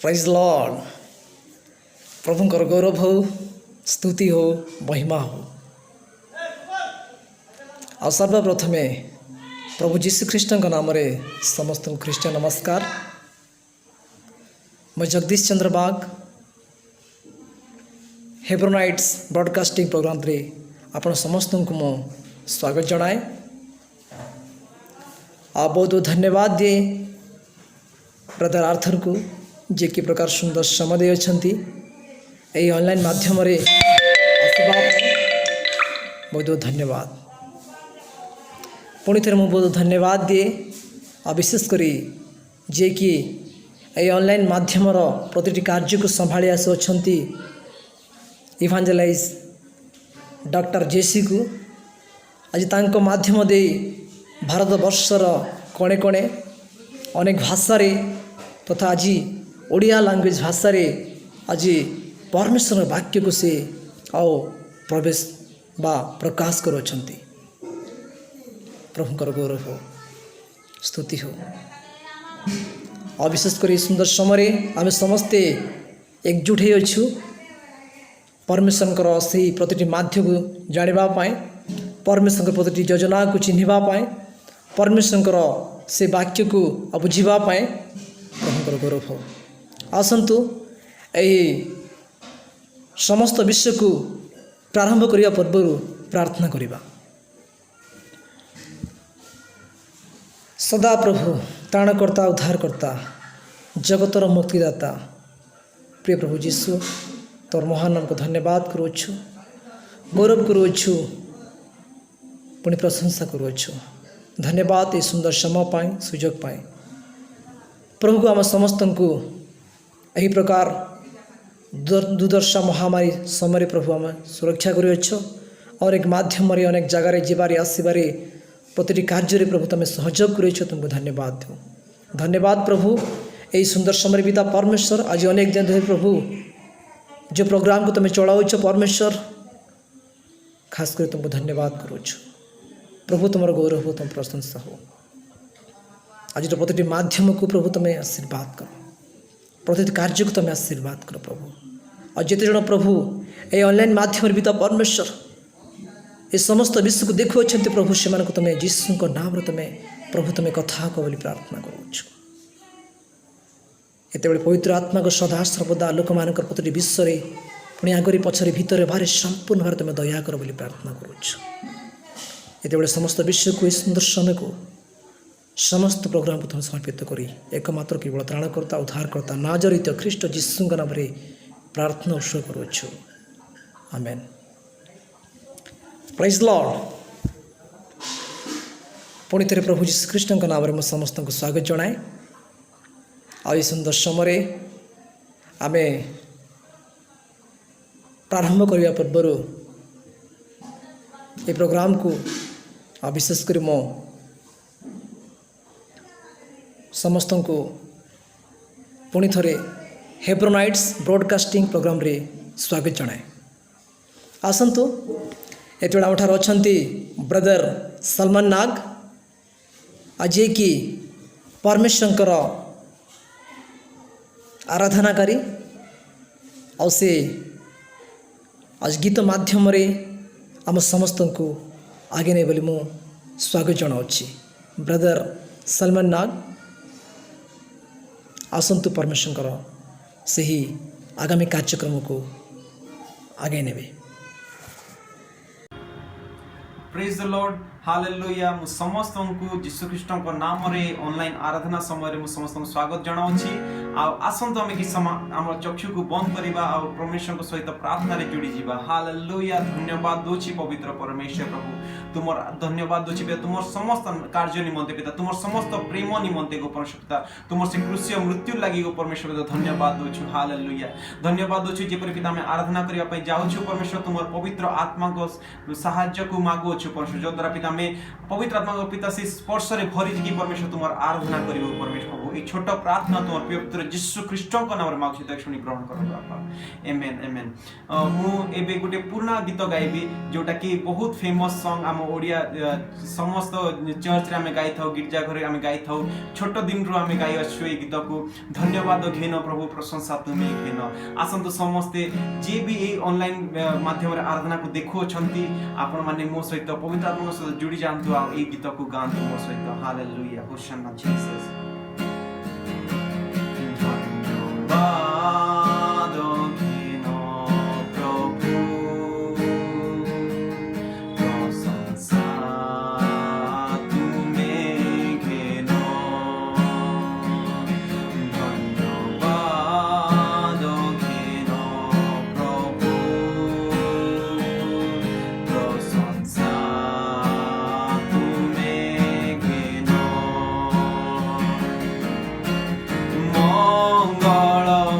Praise Lord. प्रभुंकर गौरव हो, स्तुति हो, महिमा हो। आ सर्वप्रथमे प्रभु जीशु ख्रीष्ट नाम समस्त ख्रीष्टियान नमस्कार। मैं जगदीश चंद्र बाग हेब्रोनाइट्स ब्रॉडकास्टिंग प्रोग्राम रे आपण समस्त को मो स्वागत जनाए। आ बहुत बहुत धन्यवाद दिए ब्रदर आर्थर को जे कि प्रकार सुंदर समय दे अछंती एई ऑनलाइन माध्यम रे आसबा बहुत बहुत धन्यवाद। पुणी थे मुझे बहुत धन्यवाद दिए आ विशेष करी जे कि एई ऑनलाइन माध्यम प्रतिटी कार्य को संभाली आसु अछंती इवांजेलाइज डॉक्टर जेसी को आज तांको माध्यम दे भारत वर्षर कोणे कोणे अनेक भाषा रे तथा आज ओडिया लैंग्वेज भाषा रे आज परमेश्वर वाक्य को से आओ प्रवेश बा प्रकाश करो अछंती। प्रभुंकर गौरव हो, स्तुति हो। और विशेष कर सुंदर समय आम समस्ते एकजुट हो अच्छु परमेश्वर से प्रतिटी माध्य को जानापी, परमेश्वर प्रतिटी योजना को चिन्हवाई, परमेश्वर से वाक्य को बुझापी प्रभुंकर गौरव हो। आसतु यही समस्त विश्व को प्रारंभ करने पूर्व प्रार्थना करिबा। सदा प्रभु त्राणकर्ता उद्धारकर्ता जगतर मुक्तिदाता प्रिय प्रभु जीशु तोर महान नाम को धन्यवाद करुछु, गौरव करुछु, पुणी प्रशंसा करुछु। धन्यवाद ये सुंदर समय पाए सुजोग पाए प्रभु को आम समस्त को यही प्रकार दुर्दशा महामारी समय प्रभु आम सुरक्षा करुछ और एक माध्यम अनेक जगार जीवारे आसबारे प्रतिटी कार्य प्रभु तुम सहयोग कर तुमको धन्यवाद दो। धन्यवाद प्रभु यही सुंदर समय बीता परमेश्वर आज अनेक दिन धरे प्रभु जो प्रोग्राम को तुम चलाऊच परमेश्वर खास कर तुमको धन्यवाद करुछ प्रभु। तुम गौरव हो, तुम प्रशंसा हो। आज प्रतिटी माध्यम को प्रभु तुम्हें आशीर्वाद करो, प्रतिटी कार्य को तुम्हें आशीर्वाद करो प्रभु। और जिते जन प्रभु ये ऑनलाइन माध्यम बीता परमेश्वर ये समस्त विश्व को देखु अच्छे प्रभु से तुम्हें जीशु नाम तुम्हें प्रभु तुम्हें कथा कह बोली प्रार्थना करुछ। एत पवित्र आत्मा को सदा सर्वदा लोक मान प्रतिटी विश्व में पुणी आगरी पछरे भितर बाहर संपूर्ण भाव तुम्हें दया कर बोली प्रार्थना करुछ। एत समस्त विश्व को सुंदर समय को समस्त प्रोग्राम को तुम समर्पित करी एकमात्र केवल त्राणकर्ता उद्धारकर्ता नाजरित ख्रीष्ट जीशु नाम प्रार्थना उत्सव करुछु। आमेन। Praise Lord. पुणी थे प्रभु जीशु ख्रीष्ट नाम में समस्त को स्वागत जनाए। आई सुंदर समय आम प्रारंभ करने पूर्व ये प्रोग्राम को विशेषकर मो समस्त को पुणी थे हेब्रोनाइट्स ब्रॉडकास्टिंग प्रोग्राम रे स्वागत जनाए। आसतु एत आमठार अच्छा ब्रदर सलमान नाग आज कि परमेश्वर आराधनाकारी और से आज गीत माध्यम आम समस्त को आगे नहीं बोली मु स्वागत जनाऊँगी। ब्रदर सलमान नाग आसतु परमेश्वर से ही आगामी कार्यक्रम को आगे नेबे। Praise the lord, hallelujah. मु समस्त को यीशु ख्रीष्ट को नाम रे ऑनलाइन आराधना समय रे मु समस्त को स्वागत जनाउछि। आ आसंत हम कि हमर चक्षु को बंद करिबा आ परमेश्वर को सहित प्रार्थना रे जुड़ी जीवा। हालेलुया। धन्यवाद दोछि पवित्र परमेश्वर प्रभु, तुमर धन्यवाद दोछि पिता तुमर समस्त कार्य निमंते पिता, तुमर समस्त प्रेम निमंते गो परमेश्वर पिता, तुमर से क्रूसिय मृत्यु लागि गो परमेश्वर पिता धन्यवाद दोछु। हालेलुया। धन्यवाद दोछु जे पर पिता हम आराधना करिया पई जाउछु परमेश्वर, तुमर पवित्र आत्मा को सहाय्य को मागुछु କରୁଛୁ परमेश्वर जो द्वारा पिता ଆମେ पवित्र आत्मा को पिता से स्पर्श रे भरि कि परमेश्वर तुमर आराधना करिबो परमेश्वर प्रभु ए छोट प्रार्थना तुमर प्रिय पुत्र यीशु ख्रीष्टଙ୍କ नाम रे मागुछि ताक शुनि ग्रहण करो बापा आमेन आमेन मु एबे गुटे पूर्ण गीत गाइबी जोटा कि बहुत फेमस सॉन्ग आम ओडिया समस्त चर्च रे आमे गाइ थाउ गिरजा घरे आमे गाइ थाउ छोट दिन रो आमे गाइ आछु ए गीत को धन्यवाद घेन प्रभु प्रशंसा तुमे घेन आसंत समस्ते जे भी ए ऑनलाइन माध्यम रे आराधना को देखो छंती आपण माने मो सहित पवित्र आत्मा सहित जुड़ी जानतु आ ए गीत को गांतु मो सहित हालेलुया होशाना जीसस धन्यवाद घेन प्रभु प्रशंसा तुमे घेन धन्यवाद घेन प्रभु प्रशंसा तुमे घेन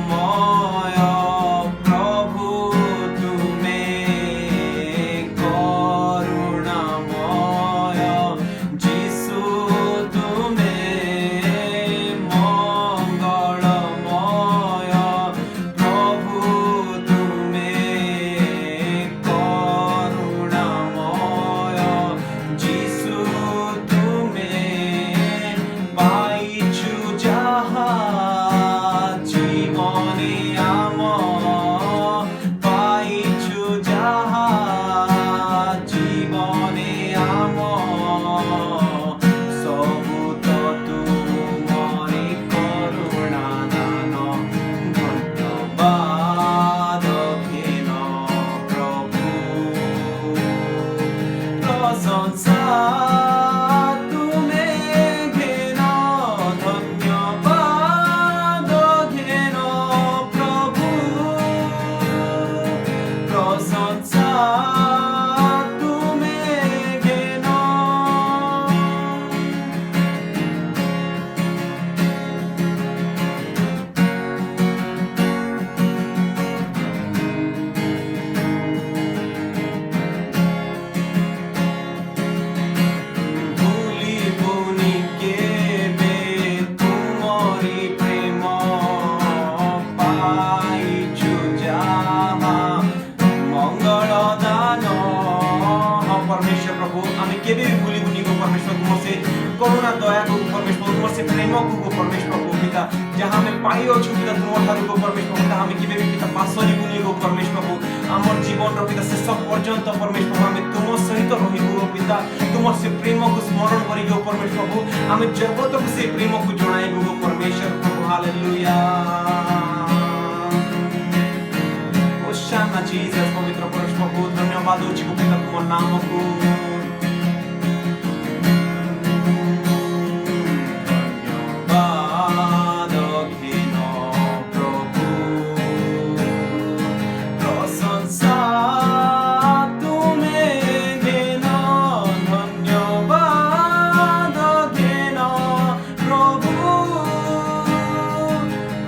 मंगलमय प्रभु तुमे करुणामय जीसु तुमे मंगलमय प्रभु तुमे करुणामय जीसु तुमे पाइछु जाहा जीवने आम पाइछु जाहा जीवने आम सबु तो तुमरे करुणा दान धन्यवाद घेन प्रभु प्रशंसा तुमे घेन धन्यवाद घेन प्रभु प्रशंसा तुमे घेन भूलिबुनि केबे तुमरि प्रेम पाइछु जाहा मंगल दान हाँ परमेश्वर प्रभु आमे केबे भी भूलिबुनि गो परमेश्वर तुम से करुणा दया को परमेश्वर तुम से प्रेम को परमेश्वर प्रभु पिता जहाँ हमें पाई अछु पिता तुम ठारू को परमेश्वर पिता हमें केबे भी पिता पासरिबुनि गो परमेश्वर प्रभु आमर जीवन रो पिता शेष पर्यंत परमेश्वर प्रभु हमें तुम सहित रहिबो पिता तुम से प्रेम को स्मरण करिगो परमेश्वर प्रभु हमें जगत को से प्रेम को जणाइबो गो परमेश्वर प्रभु हालेलुया होशाना जीसस पवित्र परमेश्वर प्रभु धन्यवाद होछि गो पिता तुम नाम को धन्यवाद घेन प्रभु प्रशंसा तुमे घेन धन्यवाद घेन प्रभु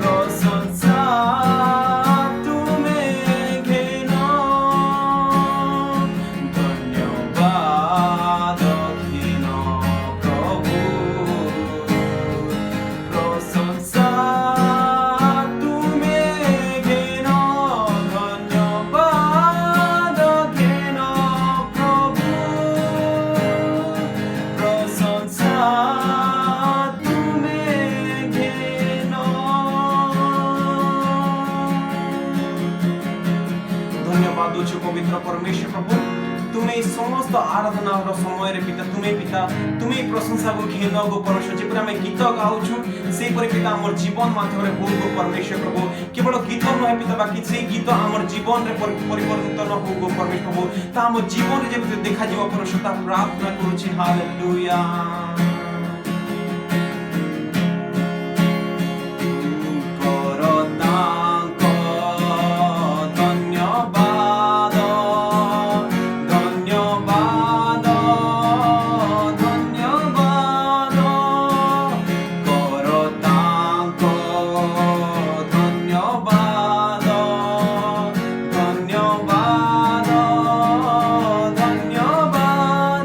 प्रशंसा तुमे घेन धन्यवाद घेन प्रभु प्रशंसा तुमे घेन धन्यवाद घेन प्रभु प्रशंसा तुमे घेन धन्यवाद होछि पवित्र परमेश्वर प्रभु तुमे समस्त आराधना समय रे पिता तुमे प्रशंसा को घेन गो परमेश्वर जेपर हमें गीत गाउछु से पर पिता हमर जीवन माध्यम रे हो गो परमेश्वर प्रभु केवल गीत नहे पिता बाकी से गीत हमर जीवन रे परिवर्तन हो गो परमेश्वर प्रभु ता हमर जीवन रे जे देखा जीव परमेश्वर ता प्रार्थना करूछि हालेलुया करतांक धन्यवाद धन्यवाद धन्यवाद करतांक धन्यवाद धन्यवाद धन्यवाद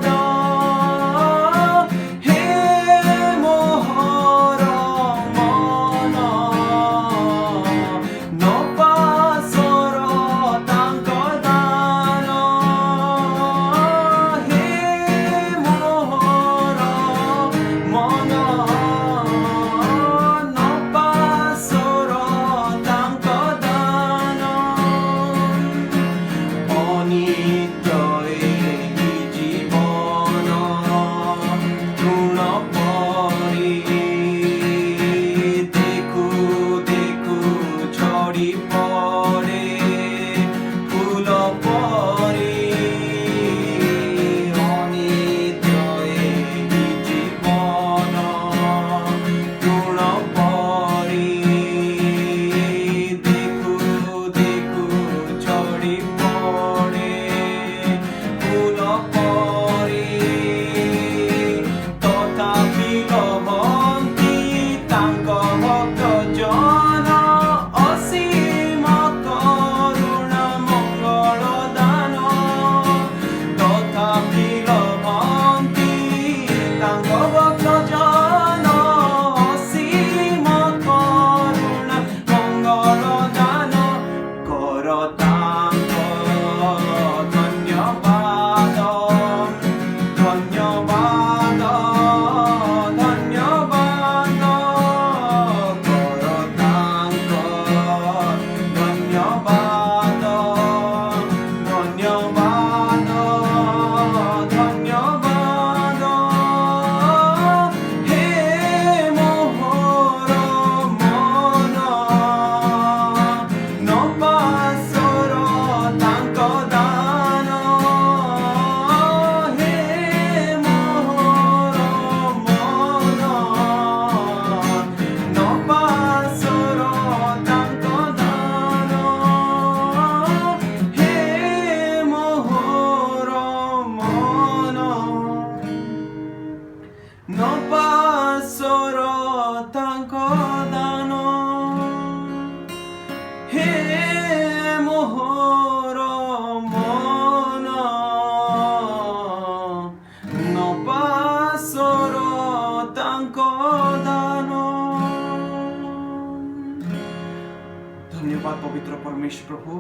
धन्यवाद पवित्र परमेश्वर प्रभु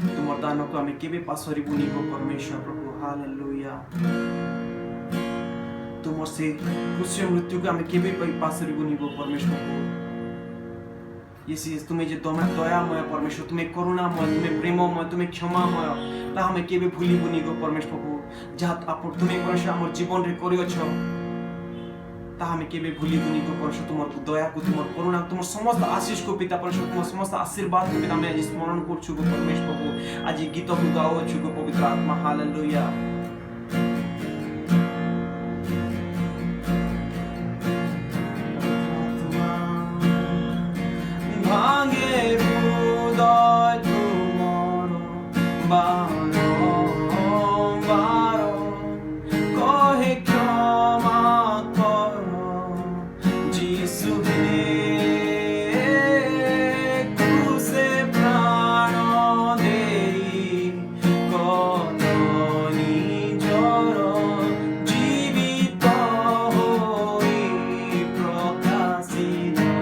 तुम दान को आम के पासरिबुनि गो परमेश्वर प्रभु हालेलुया तुम से क्रूसीय मृत्यु को आम के पासरिबुनि गो परमेश्वर प्रभु ये तुम्हें जो दयामय परमेश्वर तुम्हें करुणामय तुम्हें प्रेममय तुम्हें क्षमामय ता हमें केबे भूलिबुनि गो परमेश्वर प्रभु जहाँ आप तुम्हें परमेश्वर आम जीवन रे करियछ ता हमें केबे भूलिबुनि गो परमेश्वर तुम दया को तुम करुणा तुम समस्त आशीष को पिता परमेश्वर तुम समस्त आशीर्वाद को पिता मैं आज स्मरण करछु गो परमेश्वर प्रभु आज गीत को गाओछु गो पवित्र आत्मा हालेलुया भांगे हृदय तुमरो बारो कहे क्षमा करो जीसु हे क्रूसे प्राण देई कदनी जर जीवित होई प्रकाशित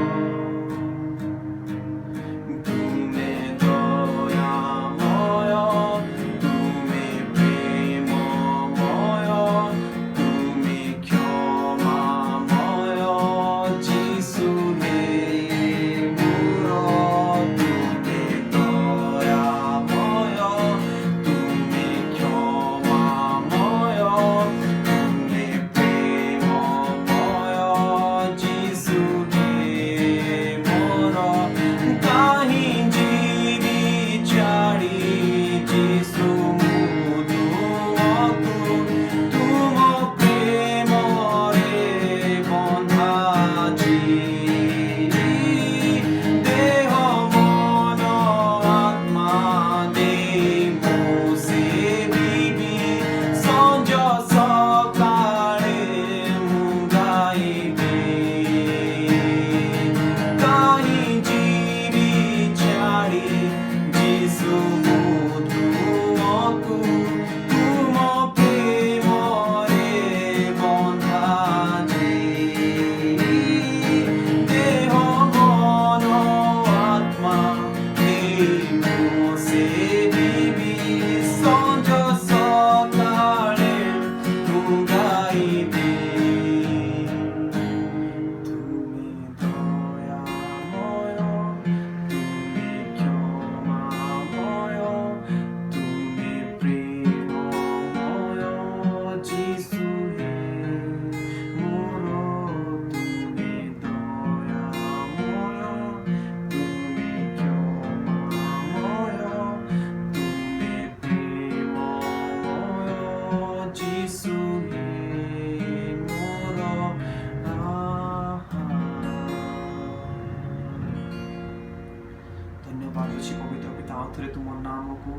पवित्र पिता आउथरे तुम नाम को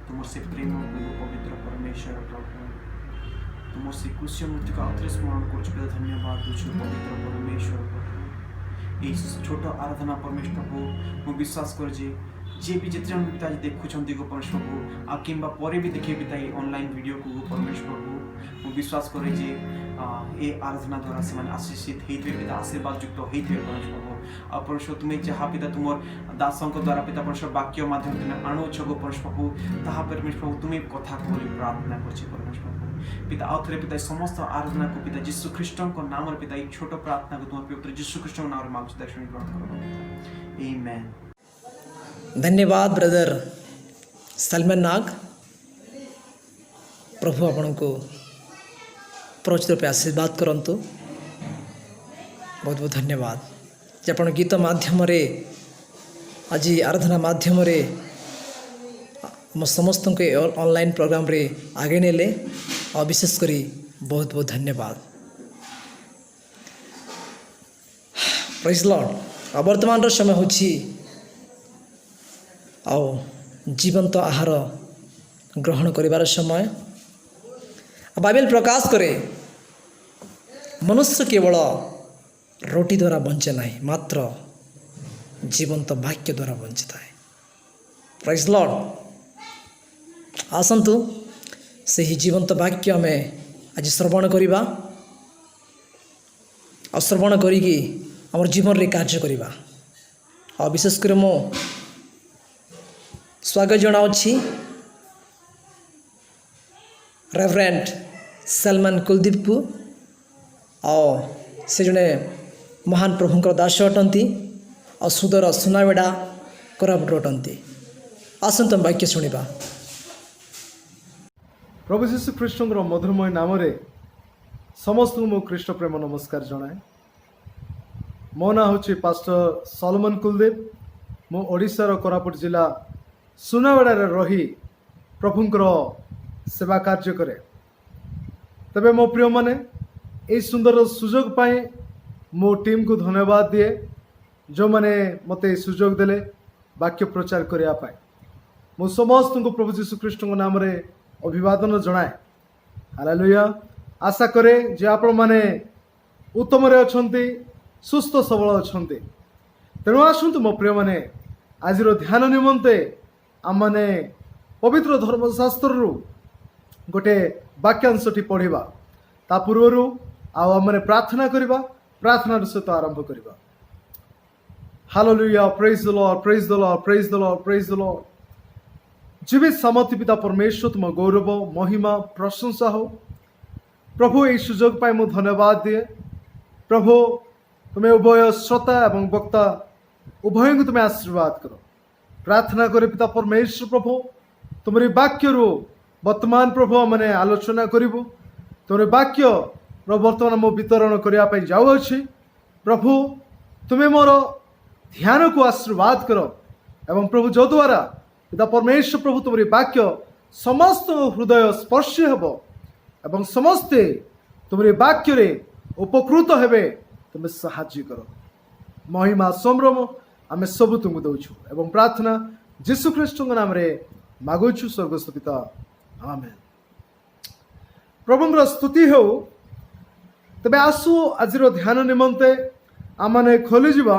तुम से प्रेम को पवित्र परमेश्वर प्रभु तुम से क्रूसीय मृत्यु का आउथरे स्मरण कर धन्यवाद दूछु पवित्र परमेश्वर प्रभु ये छोट आराधना परमेश्वर प्रभु मु विश्वास कर जे भी जिते जन पिता देखुं गो परमेश्वर प्रभु आ किंबा पर भी देखे पिता ऑनलाइन वीडियो को गो परमेश्वर प्रभु मु विश्वास करे जे ए आराधना द्वारा से आशीषित होते पिता आशीर्वाद युक्त होते परमेश्वर प्रभु आ परमेश्वर तुम्हें जहाँ पिता तुम दासों द्वारा पिता परमेश्वर वाक्य माध्यम तुम्हें आणुछ गो परमेश्वर प्रभु ताहा परमेश्वर प्रभु तुम्हें कथा को प्रार्थना कर परमेश्वर प्रभु पिता आउ थे पिता समस्त आराधना को पिता यीशु ख्रीष्ट नाम पिता एक छोट प्रार्थना को तुम पवित्र यीशु ख्रीष्ट नाम मांगछु दर्शन ग्रहण करो आमेन। धन्यवाद ब्रदर सलमान नाग। प्रभु आपण को प्रचुर रूप आशीर्वाद करंतु। बहुत बहुत धन्यवाद जे आपण गीत माध्यम आज आराधना माध्यम समस्त को ऑनलाइन प्रोग्राम रे आगे नेले और विशेष करी बहुत बहुत धन्यवाद। Praise Lord. वर्तमान समय हूँ जीवंत आहार ग्रहण करिवार समय। बाइबल प्रकाश करे मनुष्य केवल रोटी द्वारा बंचे नहीं, मात्र जीवंत वाक्य द्वारा बंचिता है। Praise Lord. आसंतु से ही जीवंत वाक्य आम आज श्रवण करिबा और श्रवण करिकी आम जीवन रे कार्य करिबा। और विशेषकर मो स्वागत जनाऊँगी रेवरेंट सलमान कुलदीप को। और से जड़े महान प्रभुंकर दास अटंती और सुदर सुनावेड़ा कोरापुट अटंती। आसंत वाक्य शुणा। प्रभु जीशु ख्रीष्टर मधुरमय नाम समस्त मो ख्रीष्ट प्रेम नमस्कार जनाए। मो ना हूँ पास्टर सलमान कुलदीप। मो ओडिशार कोरापुट जिला सुनावेड़ा रही प्रभुंकर सेवा कार्य करे। तबे मो प्रिय माने यही सुंदर सुजोग पाए मो टीम को धन्यवाद दिए जो माने मते सुजोग देले वाक्य प्रचार करिया पाए। मो समस्त को प्रभु जीशु ख्रीष्ट नाम रे अभिवादन जनाए। हालेलुया। आशा करे जे आपण माने उत्तम रे अछंती, सुस्थ सबल अछंती। तेणु आसंतु मो प्रिय माने आज ध्यान निमंते आम माने पवित्र धर्मशास्त्र रु गोटे वाक्यांशटी पढ़ा। ता पूर्वर आम माने प्रार्थना करिबा। प्रार्थना सहित आरंभ करिबा। Hallelujah. Praise the Lord, praise the Lord, praise the Lord, praise the Lord. जीवित सामर्थ्य पिता परमेश्वर तुम गौरव महिमा प्रशंसा हो। प्रभु यही सुजोग पाई मु धन्यवाद दिए। प्रभु तुम्हें उभय श्रोता एवं वक्ता उभय को तुम्हें आशीर्वाद करो। प्रार्थना करे पिता परमेश्वर प्रभु तुम्हारी वाक्य रू वर्तमान प्रभु मैंने आलोचना करूँ। तुम्हारे वाक्य वर्तमान मो वितरण करने जाऊँगी। प्रभु तुम्हें मोर ध्यान को आशीर्वाद करो एवं प्रभु जो द्वारा पिता परमेश्वर प्रभु तुम्हारी वाक्य समस्त हृदय स्पर्शी हेब एवं समस्ते तुम्हारी वाक्य रे उपकृत हेबे तुम्हें साहाय्य करो। महिमा संभ्रम आमे सब तुमको दौचु एवं प्रार्थना जीशु ख्रीष्ट नाम रे मागुछु स्वर्गस्थ पिता। आमेन। प्रभुंर स्तुति हो। तबे आसु आज ध्यान निमंते आम मैंने खोली जावा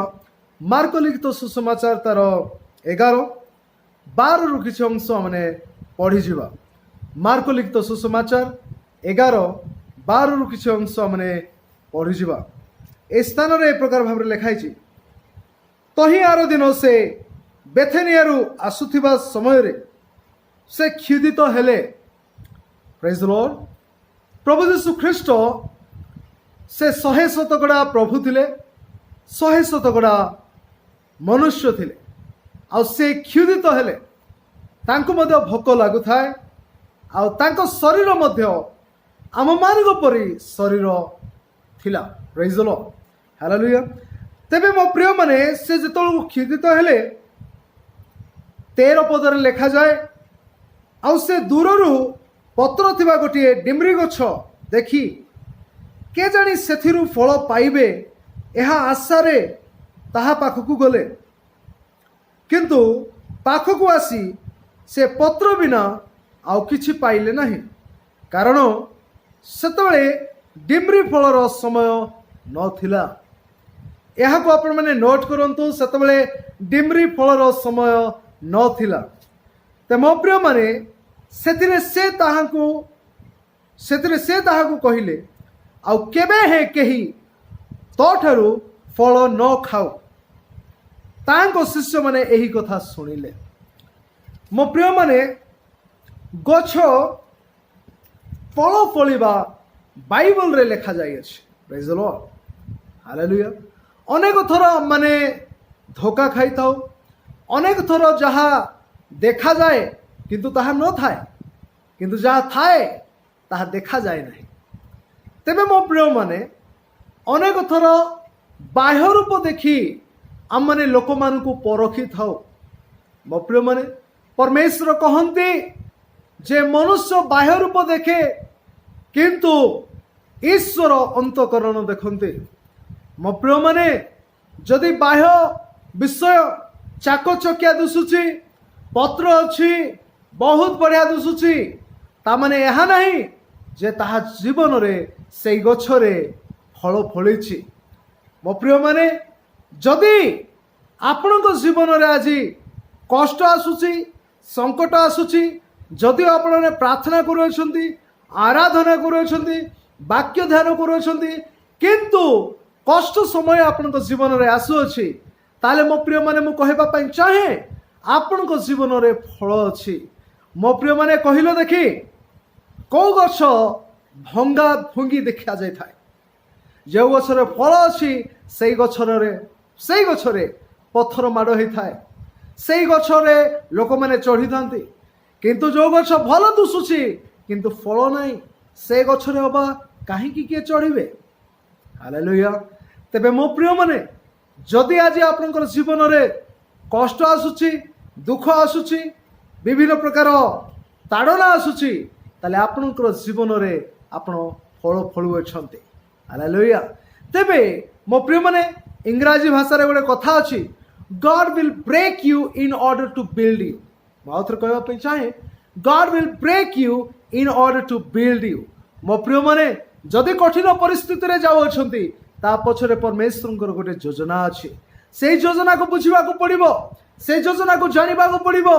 मार्क लिखित सुसमाचार तार 11-12 रु किसी अंश मैंने पढ़ी जावा। मार्क लिखित सुसमाचार 11-12 रु किसी अंश मैंने पढ़ी जावा। ए स्थान रे प्रकार भाव लिखाई तही आर दिन से बेथेनियारू आसुथिबा समय रे से क्षुदित हेले। Praise the lord. प्रभु यीशु ख्रीष्ट से 100 शतकड़ा प्रभु थिले, 100 शतकड़ा मनुष्य थिले। आ से क्षुदित हेले। तांको मध्य भोक लागु थाए। आ तांको शरीर मध्य आम मानक परी शरीर थिला। Praise the lord. हालेलुया। तेबे मो प्रिय माने से जतल क्षुदित हेले 13 पदर लिखा जाए। आ से दूररू पत्र थिबा गोटे डिमरी गछ देखि के जानी सेथिरु फल पाइबे एहा आशा रे ताहा पाखकु गले। किंतु पाखकु आसी से पत्र बिना आउ किछि पाइले नाही, कारण सेतबेले डिमरी फलर समय नथिला। यहाँ को आपण माने नोट करंतु सेतबेले डिमरी फलर समय नथिला। ते मो प्रिय माने सेतिरे से ताहाकु कहिले आउ केबे हे केही तोठारु फल न खाओ। तांको शिष्य माने एही कथा सुनिले। मो प्रिय माने गछ फल फलिबा बाइबल रे लिखा जाय अछि। Praise the lord. हालेलुया। अनेक थर माने धोखा खाई थाओ, अनेक थर जहाँ देखा जाए किंतु ताहा न थाए, किंतु जहाँ थाए ताहा देखा जाए नहीं। तेबे मो प्रिय माने अनेक थर बाह्य रूप देखी आम माने लोक मान को परखी थाओ। मो प्रिय माने परमेश्वर कहते जे मनुष्य बाह्य रूप देखे किंतु ईश्वर अंतकरण देखते। मो प्रिय माने जदि बाह्य विषय चाकचकिया दिशुची, पत्र अच्छी, बहुत बढ़िया दिशुची, तामाने यह नहीं जे ताहा जीवन रे से गछरे फल फलिछि। मो प्रिय माने जदि आपणको जीवन रे आज कष्ट आसुची, संकट आसुची, जदि आपने प्रार्थना करुछंती, आराधना करुछंती, वाक्य ध्यान करुछंती, किंतु कष्ट समय आपणको जीवन रे आसुअछि, ताले मो प्रिय माने मु कहबा पई चाहे आपणको जीवन रे फल अछि। मो प्रिय माने कहिलो देखि को गछ भंगा भुंगी देखा जाय थाए, जो गछरे फल अछि सेई गछरे पत्थर माड़ होई थाए, सेई गछरे लोक माने चढ़ी थांती, किंतु जो गछ भल दुसुछि किंतु फल नाही, से गछरे होबा काहे किए चढ़िबे। हालेलुया। तेबे मो प्रिय माने जदि आज आपनकर जीवन रे कष्ट आसुछि, दुख आसुछि, विभिन्न प्रकार ताड़ना आसुछि, ताले आपनकर जीवन रे आपण फल फलुछंती। हालेलुया। तेबे मो प्रिय माने इंग्राजी भाषा रे गोटे कथा अछि, God will break you in order to build you. माउथर कहबा पे चाहे God will break you in order to build you. मो प्रिय माने जदि कठिन परिस्थिति रे जाउ अछंती, ता पछरे परमेश्वरंकर गोटे योजना अछि। से योजना को बुझिबा को पड़िबो, से योजना को जानिबा को पड़िबो।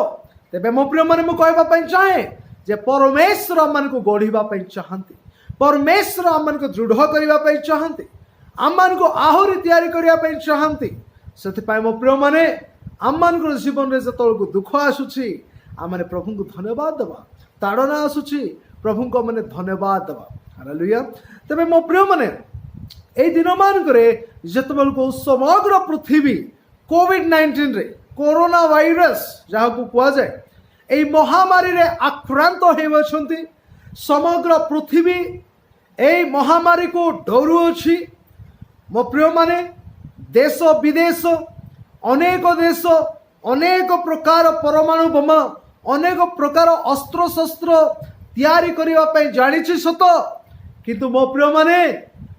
तेबे मो प्रिय माने मु कहबा पई चाहे जे परमेश्वर हमन को गढ़िबा पई चाहंती, परमेश्वर हमन को दृढ़ करिबा पई चाहंती, हमन को आहुरी तैयारी करिबा पई चाहंती। सेति पई मो प्रिय माने हमन को जीवन रे जतल को दुख आसुछि, हमने प्रभु को धन्यवाद देबा, ताड़ना आसुछि प्रभु को माने धन्यवाद देबा। हालेलुया। तबे मो प्रिय माने ए दिन मान करे जतबल को समग्र पृथ्वी कोविड-19 रे कोरोना वायरस जहाँ को कुआ जाए ए महामारी रे आक्रांत होइबछंती, समग्र पृथ्वी ए महामारी को डरुअछि। मो प्रिय माने देश विदेश अनेक देश अनेक प्रकार परमाणु बोमा अनेक प्रकार अस्त्र शस्त्र तैयारी करिवा पई जानिछि सत, किंतु मो प्रिय माने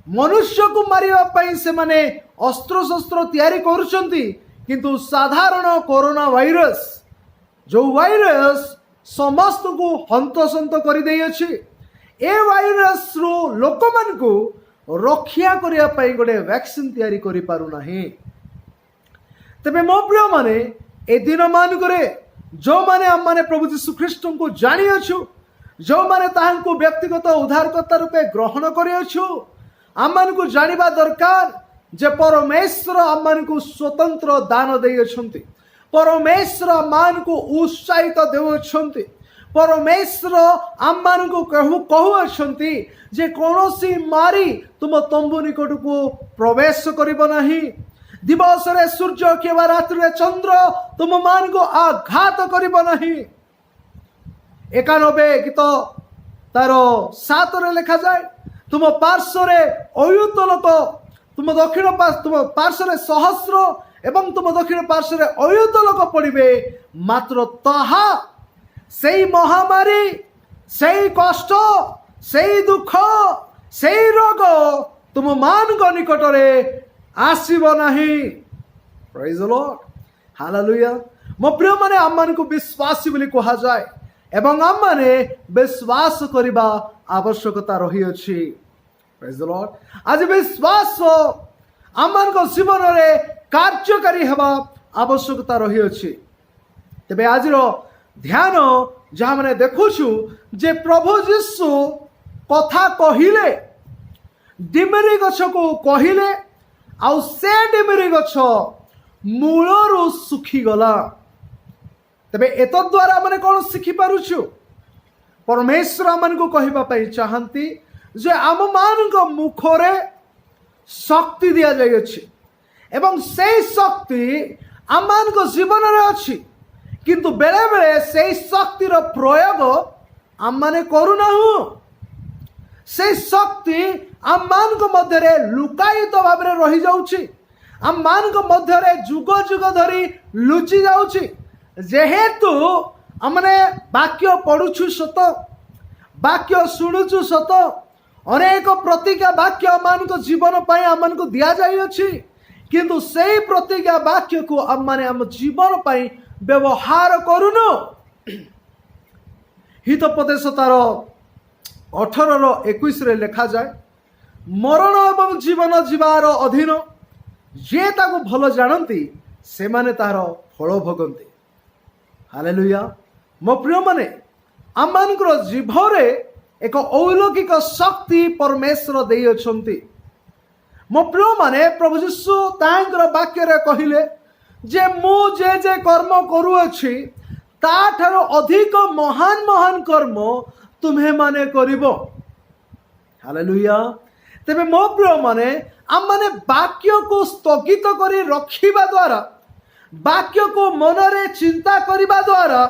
मनुष्य को मारिवा पई से माने अस्त्र शस्त्र तैयारी करुछंती, किंतु साधारण कोरोना वायरस जो वायरस समस्त को हंतसंत कर दे अछि, ए वायरस रो लोक मान को रक्षा करिया पई गोटे वैक्सीन तैयारी करि पारु नाही। तबे मो प्रिय माने ए दिन मान करे जो माने हम माने प्रभु यीशु ख्रीष्ट को जानि अछु, जो माने ताहां व्यक्तिगत उद्धारकर्ता रूपे ग्रहण करि अछु, आमन को जानिबा दरकार जे परमेश्वर आमन को स्वतंत्र दान दे अछंती, परमेश्वर आमन को उत्साहित दे अछंती, परमेश्वर आमन को कहू अछंती जे कोनोसी मारी तुम तंबू निकट को प्रवेश करिबो नाही, दिवस रे सूर्य केवा रात्रि रे चंद्र तुम मान को आघात करिबो नाही। 91 गीत तार 7 रे लिखा जाए, तुम पार्श्व रे अयुत लोक, तुम दक्षिण तुम पार्श्व रे सहस्र एवं तुम दक्षिण पार्श्व रे अयुत लोक पड़िबे, मात्र ताहा सेई महामारी, सेई कष्ट, सेई दुख, सेई रोग तुम मान को निकट रे आसीबो नाही। Praise the lord. हालेलुया। मो प्रिय माने आमान को विश्वासी बोली कहा जाए एवं आम माने विश्वास करिबा आवश्यकता रही अछि। Praise the Lord. आज विश्वास आमान को जीवन रे कार्यकारी हेबा आवश्यकता रही अछि। तबे आज रो ध्यान जहाँ मैंने देखुछु जे प्रभु यीशु कथा कहिले, डिमेरी गछ को कहिले, आउ से डिमेरी गछ मूलरू सुखी गला। तबे एत द्वारा माने कौन शिखि पारुछु? परमेश्वर आमन को कहिबा पई चाहंती जे आम मान को मुखरे शक्ति दिया जाय अछि एवं से शक्ति आम मान जीवन में अच्छी किंतु बेले बेले से शक्तिर प्रयोग आम माने करूना से शक्ति आम मान मध्य लुकायित भाव में रही जाउछि आम मान मध्य जुग जुग धरी लुचि जाउछि जेहेतु आमने वाक्य पढ़ुछु सत वाक्य शुणुछु सत अनेक प्रतिज्ञा वाक्य आम जीवन पर आम दि जाइए किंतु से प्रतिज्ञा वाक्य को आम माने आम जीवन पर व्यवहार करूनु हितोपदेश तार 18:21 लिखा जाए मरण एवं जीवन जीवार अधीन जे ताको भल जानती से माने तार फल भोगंती हालेलुया मो प्रिय माने आम मानकर जीवरे एक अलौकिक शक्ति परमेश्वर देई अछंती मो प्रिय माने प्रभु यीशु तांकर वाक्य रे कहिले जे मु जे कर्म करूअछि ता ठारो अधिक महान महान कर्म तुम्हें माने करिबो हालेलुया तेबे मो प्रिय माने आम माने वाक्य को स्थगित करी रखिबा द्वारा वाक्य को मनरे चिंता करिबा द्वारा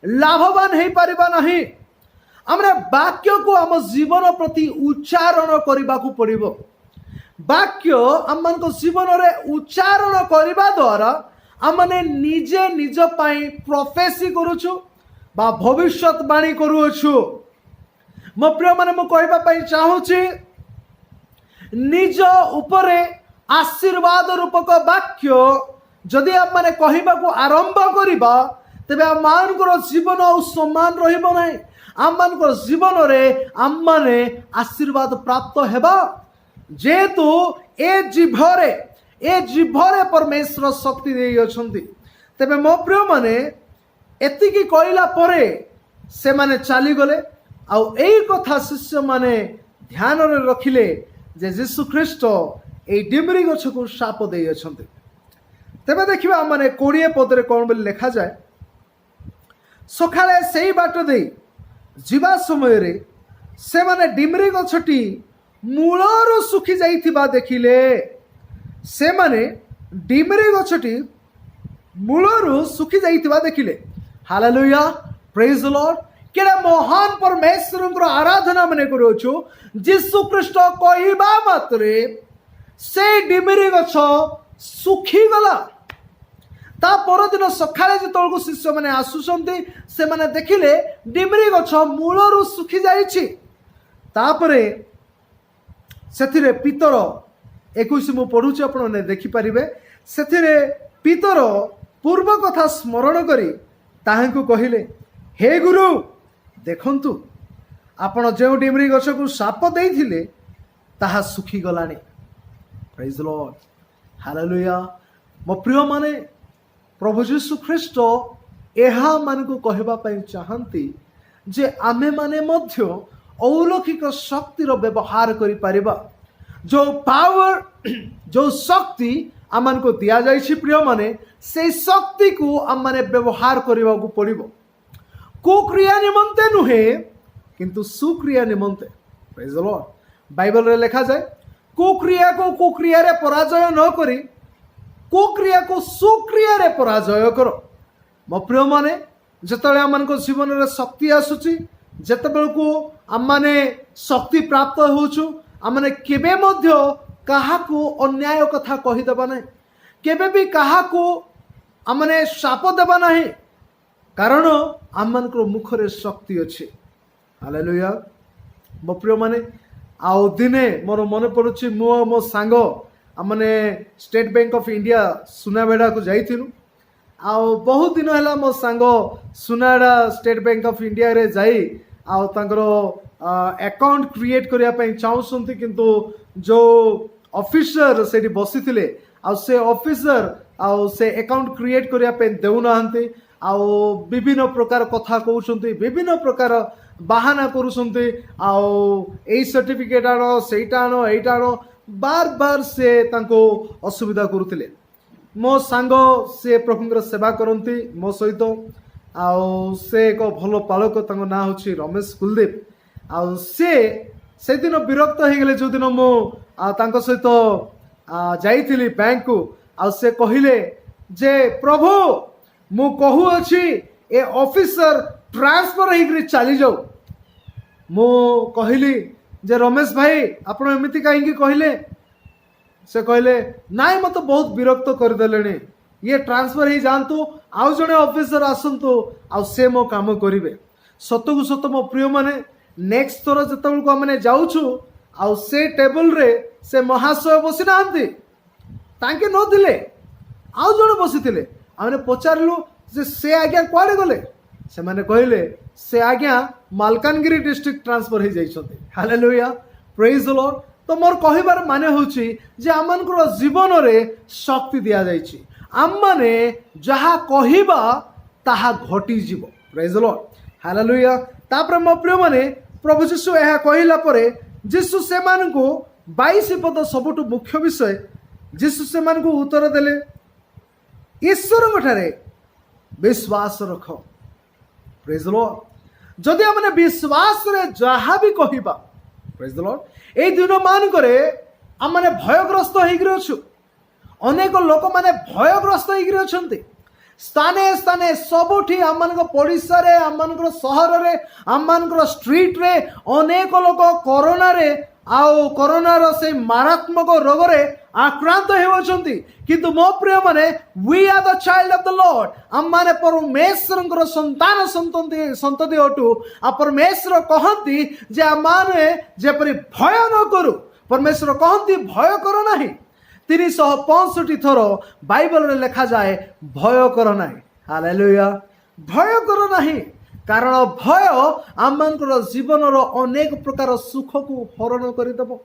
लाभवान हो पारिबा नहीं आमरे वाक्य को आम जीवन प्रति उच्चारण करने को पड़िबो वाक्य आम मान जीवन में उच्चारण करने द्वारा आम माने निजे निज पाई प्रोफेसी करुछु बा भविष्यवाणी करुछु मो प्रिय माने मु कहबा पई चाहूची निज उपरे आशीर्वाद रूपक वाक्य जदि आम माने कहबा को आरंभ करिबा तेबे आम मानकर जीवन और सम्मान रहिबो नाही आम मानकर जीवन रे आम माने आशीर्वाद प्राप्त हेबा जेतु ए जीभरे परमेश्वर शक्ति दे अछंती तेबे मो प्रिय माने एतिकी कहला परे से माने चली गले आउ एई कथा शिष्य माने ध्यान रे रखिले जे यीशु ख्रीष्ट ए डिमरी गछ को शाप दे अछंती तेबे देखिबा माने 20 पदरे कोन बोली लिखा जाए सकाळे सेई बाट दे जीवा समय रे से माने डिमरी गछटी मूलर सुखी जाइथिबा देखिले से माने डिमरी गछटी मूलर सुखी जाइथिबा देखिले हालेलुया प्रेज द लॉर्ड केडा महान परमेश्वर आराधना मने करूछु यीशु ख्रीष्ट कहबा मात्रे से डिमरी गछ सुखी गला ता परदिन सकाळे जेतळको शिष्य माने आसुसंती से माने देखिले डिमरी गछ मूलर सुखी जाइछि तापरे सेथिरे पितर 21 मु पढुछि आपण ने देखि परिबे सेथिरे पितर पूर्व कथा स्मरण करी ताहांकु कहिले हे गुरु देखंतु आपण जे डिमरी गछ को शाप देइथिले ताहा सुखी गलानी प्रेज द लॉर्ड हालेलुया मो प्रिय माने प्रभु यीशु ख्रीष्ट एहा मान को कहबा पई चाहंती जे आमे माने मध्य अलौकिक शक्तिर व्यवहार करि परिबा जो पावर जो शक्ति आमान को दिया जाइछि प्रिय माने से शक्ति को आम माने व्यवहार करबा को पड़िबो कुक्रिया निमंते नुहे किंतु सुक्रिया निमंते प्रेज द लॉर्ड बाइबल रे लिखा जाए कुक्रिया को कुक्रिया रे पराजय न करी कुक्रिया को सुक्रिया रे पराजय करो मो प्रिय माने जतले आमान को जीवन रे शक्ति आसुची जेतेबेल को आम माने शक्ति प्राप्त होछु आम माने केबे मध्य काहाकू अन्याय कथा कहि देबा नै केबे भी काहाकू आम माने शाप देबा नाही कारण आम मानकर मुखरे शक्ति अछि हालेलुया मो प्रिय माने आउ दिने मोर मन पड़ुछि मो सांग आम माने state bank of India Sunabeda को जाइथिलु आउ बहुत दिन है मो सांग सुनाड़ा स्टेट बैंक ऑफ इंडिया रे जाई आउ तांकर अकाउंट क्रिएट करिया पई चाहउसंती किंतु जो ऑफिसर सेठी बसी थिले आउ से ऑफिसर आउ से अकाउंट क्रिएट करिया पई देउ नाहंती आउ विभिन्न प्रकार कथा कहउसंती विभिन्न प्रकार बाहाना करूसंती आउ एई सर्टिफिकेट आनो सेटा आनो एटा आनो बार बार से तांको असुविधा करूथिले मो सांग से प्रभुंकर सेवा करती मो सहित आउ से एक भल पालक तांको ना होछि रमेश कुलदीप आउ से दिन विरक्त हो गले जो दिन मु तांको सहित जाइथिली बैंक को आउ से कहिले जे प्रभु मु कहू अछि ए ऑफिसर ट्रांसफर होकर चली जाऊ। मु कहली जे रमेश भाई आपण एमती कहीं कहले? से कहले नाई मत बहुत विरक्त करदेले, ये ट्रांसफर हो जातु आउ जड़े ऑफिसर आसतु आ से मो काम करेंगे। सत को सत मो प्रिय माने नेक्स्ट थर जो को आम जाऊँ आउ से टेबल रे से महाशय बसी ना तांके नथिले आउ जड़े बसी थे। आम पचारू से आज्ञा कुआड़े गले? से माने कहले से आज्ञा मालकानगिरी डिस्ट्रिक्ट ट्रांसफर हो जाइछन्ते। Hallelujah, praise the lord. तो मोर कहिबार माने होछि जे आमनकर जीवन रे शक्ति दिया जाइछि, आम माने जहा कहिबा ताहा घटी जीव। Praise the lord, hallelujah. तापर मो प्रिय माने प्रभु यीशु एहा कहिला परे यीशु से मानकु 22 पद सबुठ मुख्य विषय यीशु से मानकु उत्तर देले ईश्वर ठारे विश्वास रख। Praise the Lord. जदि आमने विश्वास रे जहा भी कहिबा, प्रेज द लॉर्ड, ए दिन मानकरे आमने भयग्रस्त होइगिरि अछु। अनेक लोक माने भयग्रस्त होइगिरि अछन्ति। स्थाने स्थाने सबुठी आमनक पड़िसा रे, आमनकर सहर रे, आमनकर स्ट्रीट रे अनेक लोक कोरोना रे आउ कोरोनार से मारात्मक रोग रे आक्रांत होउछन्ति। किंतु मो प्रिय माने we are the child of the Lord. आम माने परमेश्वरଙ୍କର संतान संतति अटु। आ परमेश्वर कहंती जे आम माने जेपरि भय न करू। परमेश्वर कहंती भय करो नाही। 365 थर बाइबल रे लिखा जाए भय करो नाही। हालेलुया, भय करो नाही। कारण भय आमनकर जीवन अनेक प्रकार सुख को हरण करदेव।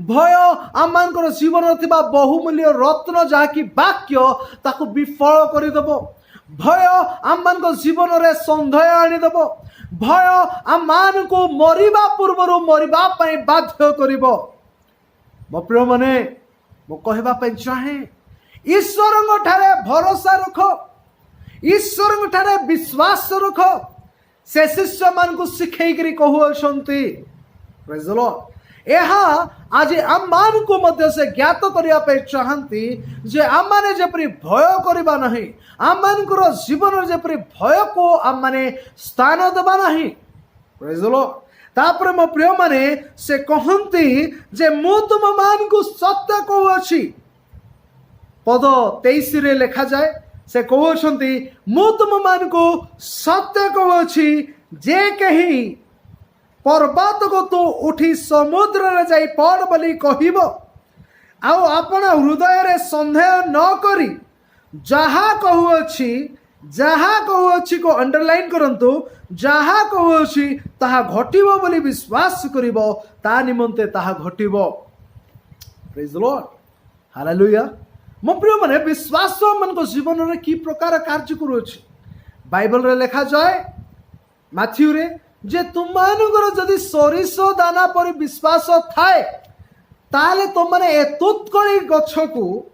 भय आमनकर जीवन थिबा बहुमूल्य रत्न जहाँकि वाक्य ताकू विफल करदेव। भय आमनकर जीवन रे संदेह आनिदेव। भय आमान को मरिबा पूर्व मरिबा पई बाध्य करिवो। मो प्रिय माने मो कहबा पई चाहे ईश्वर ठारे भरोसा रख, ईश्वर ठारे विश्वास रख। से शिष्य मान को शिखैकरी कहउछन्ति। Praise the lord. एहा आज आम मान को मध्य से ज्ञात करिया पे चाहंती जे आम माने जेपरि भय करिबा नहीं, आम मानकर जीवन जेपरि भय को आम माने स्थान देबा नहीं। Praise the Lord. तापर मो प्रिय माने से कहंती जे मु तुम मान को सत्य कहउछि। पद 23 रे लिखा जाए से कहउछन्ति मु तुम मान को सत्य कहउछि जे कहीं पर्वत को तू उठी समुद्र रे जाई पड़ बोली कहिबो आउ आपण हृदय रे संदेह न करी जहा कहउछि को अंडरलाइन करंतु, जहा कहउछि ताहा घटिबो बोली विश्वास करिवो ता निमंते ताहा घटिबो। Praise the lord, hallelujah. मो प्रिय माने विश्वास मन को जीवन रे की प्रकार कार्य करूछि। बाइबल रे लिखा जाए माथ्यू रे जे तुमानकर जदि सरिष दाना पर विश्वास थाए ताले तुम माने एतुत्कळी गछ को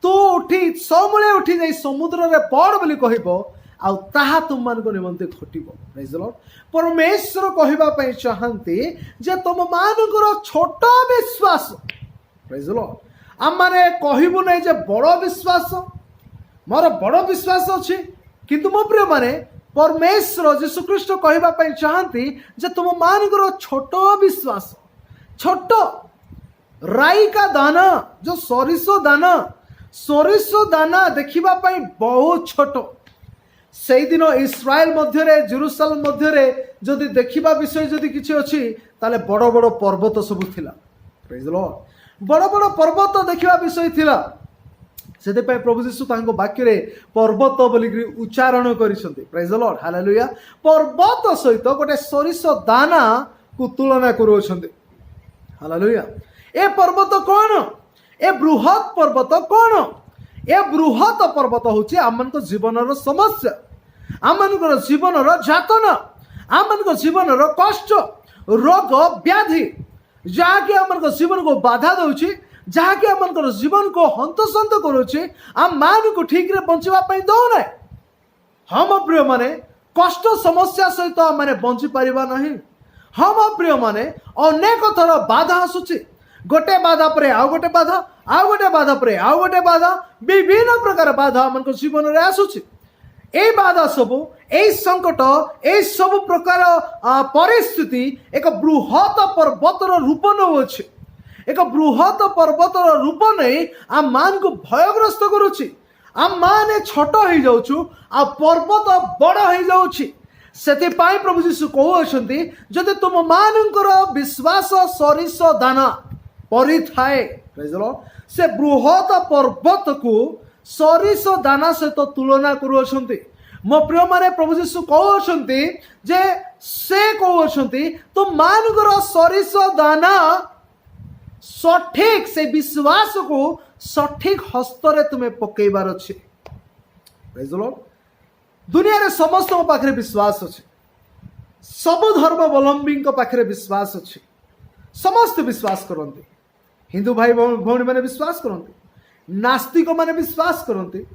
तू उठी समूले उठी जाई समुद्र रे पड़ बोली कहिबो आ ताहा तुम मान को निमंते घटिबो। Praise the lord. परमेश्वर कहिबा पई चाहंती जे तुम मानकर छोट विश्वास। Praise the Lord. आम माने कहबू नहीं जे बड़ विश्वास, मोर बड़ विश्वास अच्छी, किंतु मो प्रिय माने परमेश्वर यीशु ख्रीष्ट कहबा पई चाहंती जे तुम मानकर छोट विश्वास। छोट राई का दाना जो सरिष दाना देखिबा पई बहुत छोट। से दिन इस्राएल मध्य रे जेरूशलेम मध्य रे जदि देखिबा विषय जदि किछि अछि ताले बड़ बड़ पर्वत सब थिला। Praise the Lord. बड़ बड़ पर्वत देखिबा विषय थिला। सेते पई प्रभु यीशु तांको वाक्य रे पर्वत बोली उच्चारण करिसंती। Praise the lord, hallelujah. पर्वत सहित गोटे सरिष दाना को तुलना करूछंती। हालेलुया। ए पर्वत कोन? ए बृहत पर्वत कोन? ए बृहत पर्वत होची आमनको जीवनर समस्या, आमनको जीवनर जातना, आमनको जीवनर कष्ट, रोग व्याधि जहाँकि आमनको जीवन को बाधा दउची, जहाँकि आमनको जीवन को हंतसंत करूची। आम मान को ठीक रे बंचिबा पई दो नै। हम प्रिय माने कष्ट समस्या सहित माने बंची परिबा नहीं। हम प्रिय माने अनेक थर बाधा आसुची, गोटे बाधा पर आउ गोटे बाधा आउ गोटे बाधा पर आउ गोटे बाधा विभिन्न प्रकार बाधा आम जीवन में आसूची ए बाधा सबू ए संकट ए सब प्रकार परिस्थिति एक बृहत पर्वतर रूप नौछि एक बृहत पर्वतर रूप नहीं आम मान को भयग्रस्त करुछि आम माने छोट हो जाउछु आ पर्वत बड़ हो जाउछि सेतिपाई प्रभु यीशु कहउछंती जदि तुम मानकर विश्वास सरिष दाना परि थाए प्रेज द लॉर्ड से बृहत पर्वत को सरिष दाना सहित तुलना करुछंती मो प्रिय माने प्रभु यीशु कहउछंती जे से कहउछंती तुम मानकर सरिष दाना सठिक से विश्वास को सठिक हस्तरे तुम्हें पकेबार अछि प्रेज द लॉर्ड दुनिया रे समस्त पाखरे विश्वास अछि सब धर्मावलंबी पाखरे विश्वास अछि समस्त विश्वास करते हिंदू भाई भौणी मैंने विश्वास करते नास्तिक मैंने विश्वास करते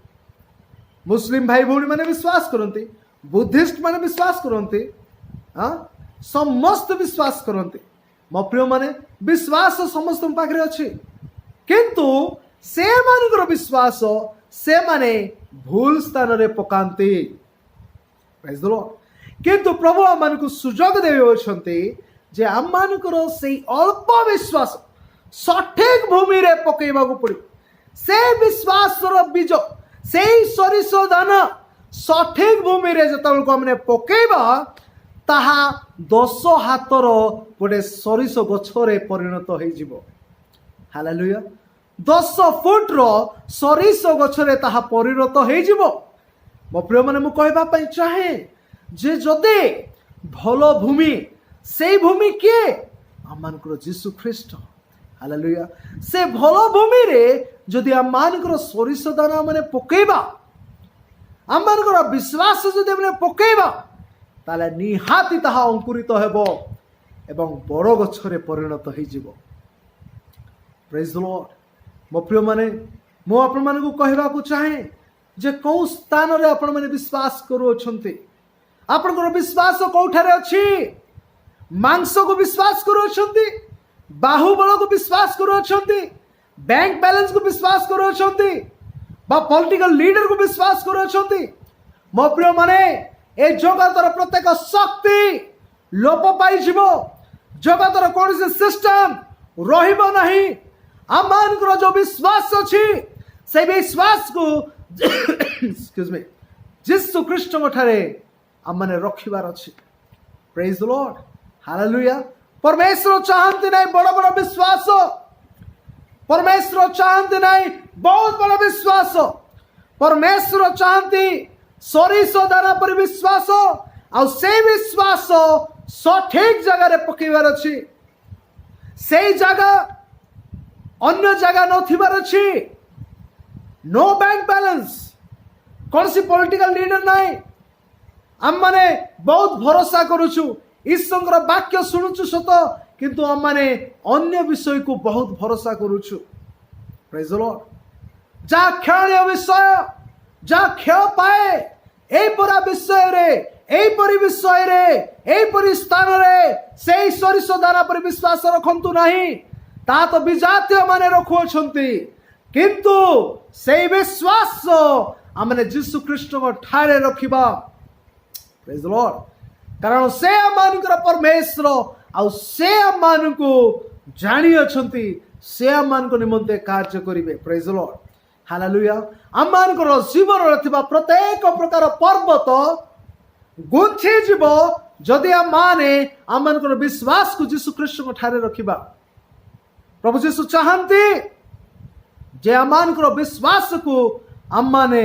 मुस्लिम भाई भौणी मैंने विश्वास करते बुद्धिस्ट मैंने विश्वास करते समस्त विश्वास करते मो प्रिय माने विश्वास समस्त पाखरे अछि किंतु से मानकर विश्वास से माने भूल स्थान रे पकांती प्रेज द लॉर्ड किंतु प्रभु आम को सुजोग देउछंती जे आम मानकर से अल्प विश्वास सठिक भूमि रे पकेबा को पड़ो से विश्वास रो बीज से सरिष दाना सठिक भूमि रे जतबेल को हमने पकेबा ताहा 10 हाथर गोटे सरिष गछरे परिणत हो जिवो हालेलुया 10 फुट रो सरिष गछरे ताहा परिणत हो जिवो मो प्रिय माने मु कहबा पई चाहे जे जदे भलो भूमि से भूमि के आम मानकर जीसु ख्रीस्ट हालेलुया से भलो भूमि रे जदि आम मानकर सरिष दाना माने पकेबा आम मानकर विश्वास जदि माने पकेबा ताले निहाती ताहा अंकुरित हेबो एवं बड़ गछरे परिणत हो जिवो प्रेज द लॉर्ड मो प्रिय माने मो आपण मानकु कहबा को चाहे जे कौ स्थान रे आपण माने विश्वास करूछंती आपनकर विश्वास कोठारे अछि मांस को विश्वास करूछंती बाहुबल को विश्वास करूछंती बैंक बैलेंस को विश्वास करूछंती बा पॉलिटिकल लीडर को विश्वास करूछंती मो प्रिय माने ए जगतर प्रत्येक शक्ति लोप पाई जीवो जगतर कौन से सिस्टम रहिबो नहीं आम मानकर जो विश्वास अछि से विश्वास को एक्सक्यूज मी जीसु ख्रीस्ट ठारे आम माने रखिबार अछि प्रेज द लॉर्ड हालेलुया परमेश्वर चाहते नहीं बड़ बड़ विश्वास परमेश्वर चाहते नहीं बहुत बड़ा विश्वास परमेश्वर चाहती सरिष दाना पर विश्वास आ से विश्वास सठिक जगह रे पकेबार अछि से जगह अन्य जगह नथिबार अछि नो बैंक बैलेंस कौन सी पॉलिटिकल लीडर नहीं आम माने बहुत भरोसा करूछु ईश्वर वाक्य शुणुछु सत किंतु आम माने अन्य विषय को बहुत भरोसा करूछु प्रेज द लॉर्ड जा खेल विषय जा खेल पाए ए परा विषय रे ए परि विषय रे ए परि स्थान रे से सरिष दाना पर विश्वास रखंतु नहीं ता तो विजातीय माने रखुछंती किंतु से विश्वास आमने जीसु ख्रीस्ट को ठारे रखिबा प्रेज द लॉर्ड कारण से आमनकर परमेश्वर आ से आमनको जानी अछंती से आमनको निमंते कार्य करिवे praise the lord hallelujah Amonkar जीवन रे थिबा प्रत्येक प्रकार पर्वत गुंथि जीव जदि आम माने आमनकर विश्वास को जीसु ख्रीस्ट को ठारे रखिबा प्रभु जीसु चाहंती जे आमनकर विश्वास को आम माने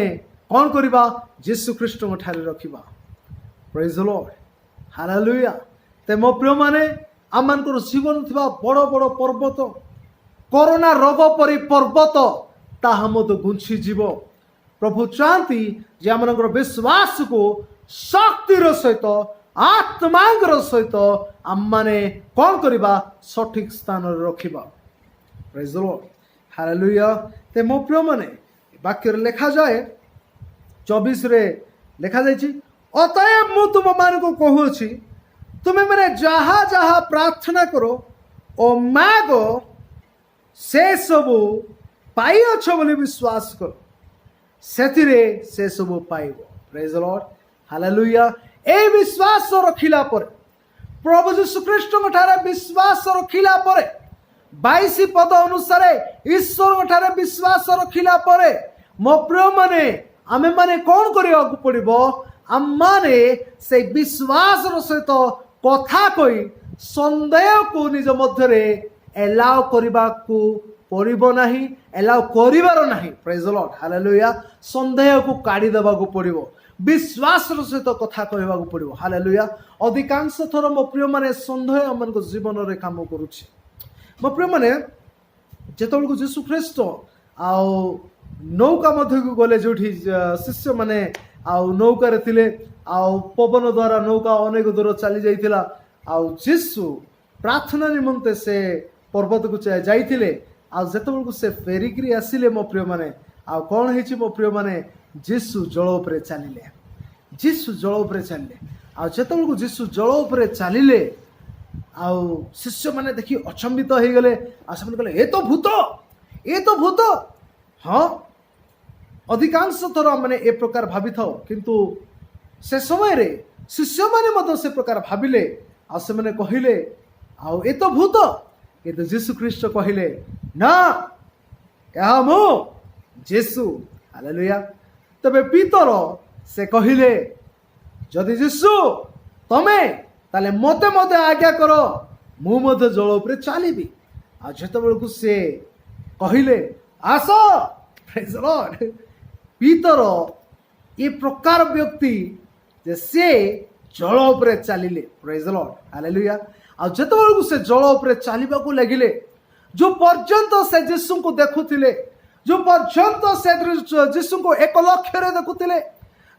कौन करिबा जीसु ख्रीस्ट को ठारे रखिबा प्रेज द लॉर्ड हालेलुया ते मो प्रिय माने आमनकर जीवन थिबा बड़ बड़ पर्वत कोरोना रोग परि पर्वत ताहा मत गुंछी जीव प्रभु चाहती जे आमनकर विश्वास को शक्तिर सहित आत्मांगर सहित आम माने कौन करिबा सठिक स्थान रे रखिबा प्रेज द लॉर्ड हालेलुया ते मो प्रिय माने वाक्य रे लिखा जाए 24 रे लिखा जायछि अतएव मु तुम मान को कहूछि तुम्हें मैंने जहा जहा प्रार्थना करो ओ मागो से सबू पाई अछ बोली विश्वास कर सेतिरे से सबू पाइबो। Praise the lord, hallelujah. ए विश्वास रखिला पर प्रभु यीशु ख्रीष्ट ठारे विश्वास रखिला पर 22 पद अनुसार ईश्वर ठारे विश्वास रखिला पर मो प्रिय माने आमे माने कौन करिया पड़िबो? आम माने से विश्वास सहित कथा कही संदेह को निज मध्य एलाउ करबा को पड़िबो नाही, एलाउ करिवार नाही। Praise the lord, hallelujah. संदेह को काढ़ी देबा को पड़िबो, विश्वास सहित कथा कहबा को पड़िबो। हालेलुया। अधिकांश थर मो प्रिय माने संदेह मन को जीवन रे काम करूछि। मो प्रिय माने जेतबेलको यीशु ख्रीष्ट आउ नौका मध्य को गले जो शिष्य माने आउ नौकार थिले आउ पवन द्वारा नौका अनेक दूर चली जाइथिला आउ यीशु प्रार्थना निमंते से पर्वत को जाइथिले आउ जेतबेलको से फेरिकरी आसिले मो प्रिय माने आउ कोन हेछि मो प्रिय माने यीशु जल उपरे चलिले, यीशु जल उपरे चलिले आउ जेतबेलको यीशु जल उपरे चलिले आउ शिष्य माने देखि अचंबित हो गले आ से कहले ए तो भूत, ए तो भूत। हाँ, अधिकांश थर माने ए प्रकार भावी था, किंतु से समय रे शिष्य माने मत से प्रकार भाविले आ से माने कहिले आउ ए तो भूत, किंतु यीशु ख्रीष्ट कहिले ना या मो यीशु। हालेलुया। तबे पीतर से कहिले जदि यीशु तमे ताले मते मते आज्ञा करो मु मते जल उपरे चलिबी। आ जेतबेलकु से कहिले आस, प्रेज द लॉर्ड। पीतर ये प्रकार व्यक्ति जे से जल उपरे चलिले, प्रेज द लॉर्ड, हालेलुया। आ जेतबेलकु से जल उपरे चलिबा को लागिले जो पर्यंत से यीशु को देखुथिले, जो पर्यंत से यीशु को एक लक्ष्य रे देखुथिले,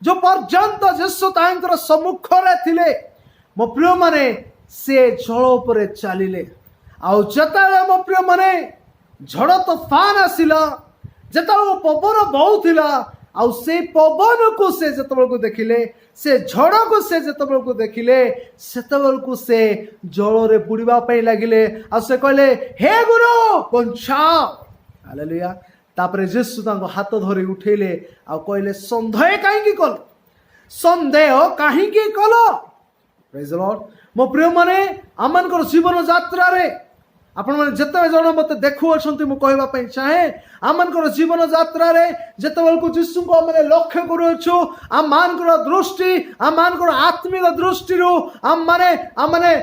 जो पर्यंत यीशु तांकर सम्मुख रे थिले मो प्रिय माने से जल उपरे चलिले। आउ जताले मो प्रिय माने झड़ तूफान आसिला, जताले पवन बहुथिला आउ से पवन को से जतबेल को देखिले, से झड़ को से जतबेल को देखिले सेतबेल को से जल रे बुड़ीबा पई लागिले आ से कहले हे गुरु बंचाओ। हालेलुया। तापरे यीशु तांको हाथ धरि उठेले आ कहले संदेह काहेकि कल, संदेह काहेकि कल। Praise the Lord. मो प्रिय माने आमनकर जीवन यात्रा रे आपण माने जते जण मते देखु अछंती मु कहबा पई चाहे आमनकर जीवन यात्रा रे जतेबेल को यीशु को माने लक्ष्य करूछु आम मानकर दृष्टि आम मानकर आत्मिक दृष्टि रो आम माने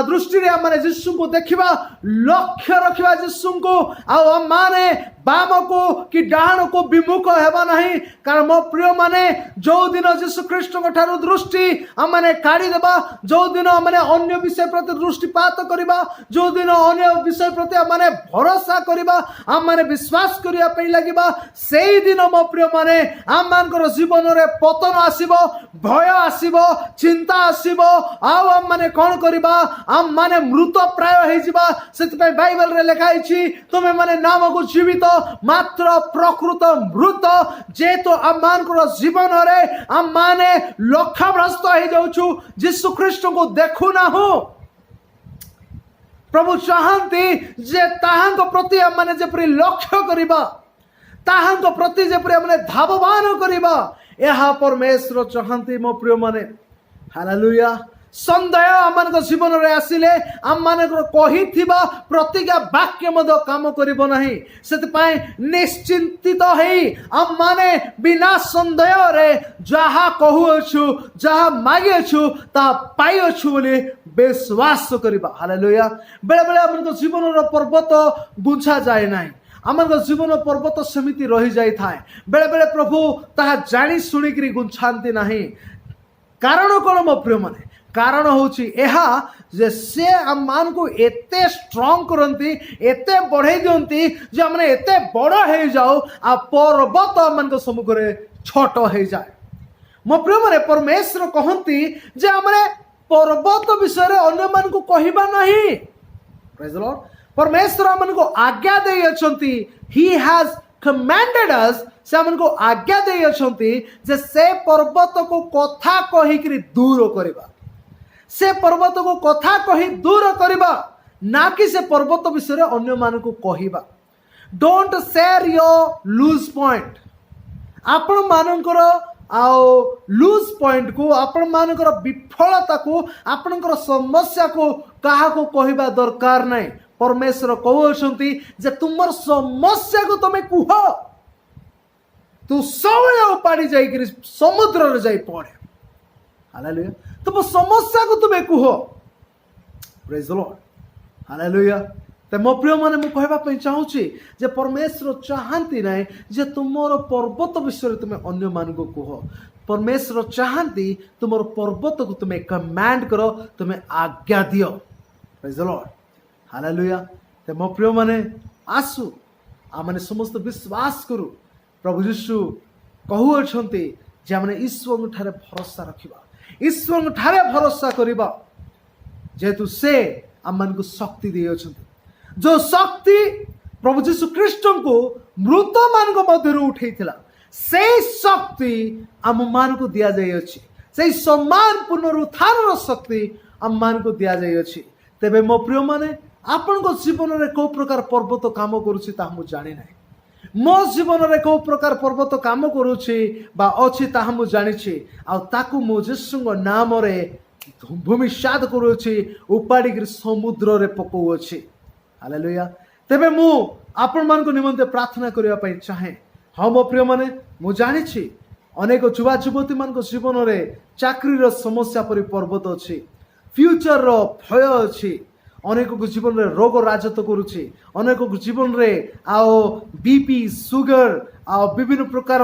दृष्टि रे माने यीशु को देखिबा लक्ष्य रखिबा यीशु को आ आम माने बाम को कि डाण को विमुख हेबा नहीं। कारण मो प्रिय माने जो दिन यीशु ख्रीष्ट को ठारो दृष्टि आम माने काढ़ी देबा, जो दिन माने अन्य विषय प्रति दृष्टिपात करिबा, जो दिन अन्य विषय प्रति आम माने भरोसा करिबा, आम माने विश्वास करिया पई लागिबा, सेही दिन मो प्रिय माने आम मानकर जीवन रे पतन आसीबो, भय आसीबो, चिंता आसीबो। आउ आम माने कोन करिबा? आम माने मृत प्राय हे जिबा। सेति पई बाइबल रे लिखा हिची तुमे माने नाम को जीवित मात्र प्रकृत मृत। जेतो आम मानकर जीवन रे आम माने लक्ष्यभ्रष्ट हो जाउछु, यीशु ख्रीष्ट को देखु ना हो। प्रभु चाहती जे ताहांक प्रति आम माने जेपरि लक्ष्य करिबा, ताहांक प्रति जेपरि आम माने धावमान करिबा, एहा परमेश्वर चाहती मो प्रिय माने। हालेलुया। संदेह आम जीवन रे आसिले आम मान कहिथिबा प्रतिज्ञा वाक्य मद काम करिबो नाही। सेति पई निश्चिंतित हेई आम माने बिना संदेह रे जहा कहूछु जहा मागेछु ता पाइछु बोली विश्वास करिबा। हालेलुया। बेले बेले आम जीवन रो पर्वत गुंछा जाए नाही, आम जीवन पर्वत सेमिति रही जाई थाए। बेले बेले प्रभु ताहा जानी सुनिकरी गुंछांती नाही। कारण कोन मो प्रिय माने? कारण होची एहा जे से आम मान को एते स्ट्रांग करंती, एते बढ़ाई दियंती जे हमने एते बड़ हे जाओ आ पर्वत आम मान को सम्मुख रे छोट हे जाए। मो प्रिय माने परमेश्वर कहंती जे हमने पर्वत विषय रे अन्य मान को कहिबा नहीं। Praise the lord. परमेश्वर आम मान को आज्ञा देई अछंती, ही हैज कमांडेड अस, से आम को आज्ञा देई अछंती जे से पर्वत को कथा कहि करी दूर करबा, से पर्वत को कथा कही दूर करबा, ना कि से पर्वत विषय अन्य मान को कहिबा। Don't share your loose point आपण मानकर आओ लूज पॉइंट को आपण मानकर विफलता को आपणकर समस्या को कहा को कहबा दरकार नहीं परमेश्वर कहउछंती जे तुमर समस्या को तमे कुह तू सबले उपाड़ी जाई समुद्र रे जाई पड़े हालेलुया तुम समस्या को तुमे कुह प्रेज द लॉर्ड हालेलुया तो मो प्रिय माने मु कहबा पई चाहूची जे परमेश्वर चाहंती नाही जे तुमर पर्वत विषय तुम अन्य मान को कह परमेश्वर चाहंती तुमर पर्वत को तुम कमांड करो तुम आज्ञा दियो प्रेज द लॉर्ड हालेलुया तो मो प्रिय माने आसु आ माने समस्त विश्वास करू प्रभु यीशु कहउछंती जे माने ईश्वर ठारे भरोसा रखिबा ईश्वर ठारे भरोसा करिबा जेतु से आम को शक्ति दे जो शक्ति प्रभु यीशु ख्रीष्ट को मृत मान मध्य उठेला से शक्ति आम मान को दि जाइए से सम्मान पुनरुत्थान शक्ति आम मान को दि जाइए तेबे मो प्रिय माने आपण जीवन में कौ प्रकार पर्वत काम करुच्ची जानी ना मो जीवन में कौ प्रकार पर्वत काम करुच्ची अच्छी ताकू जानी आकु मो यीशु नाम भूमि साद करुच्ची उपाड़ी समुद्र रे पकाउछि हालेलुया तेबे मु आपण मान को निमंते प्रार्थना करिया पई चाहे हाँ मो प्रिय माने मु जानिछि अनेक युवा युवती मान को जीवन रे चाकरी रो समस्या परि पर्वत अछि फ्यूचर रो भय अछि अनेक को जीवन रे रोग राजत्व करुछि अनेक को जीवन रे आओ बीपी सुगर आओ विभिन्न प्रकार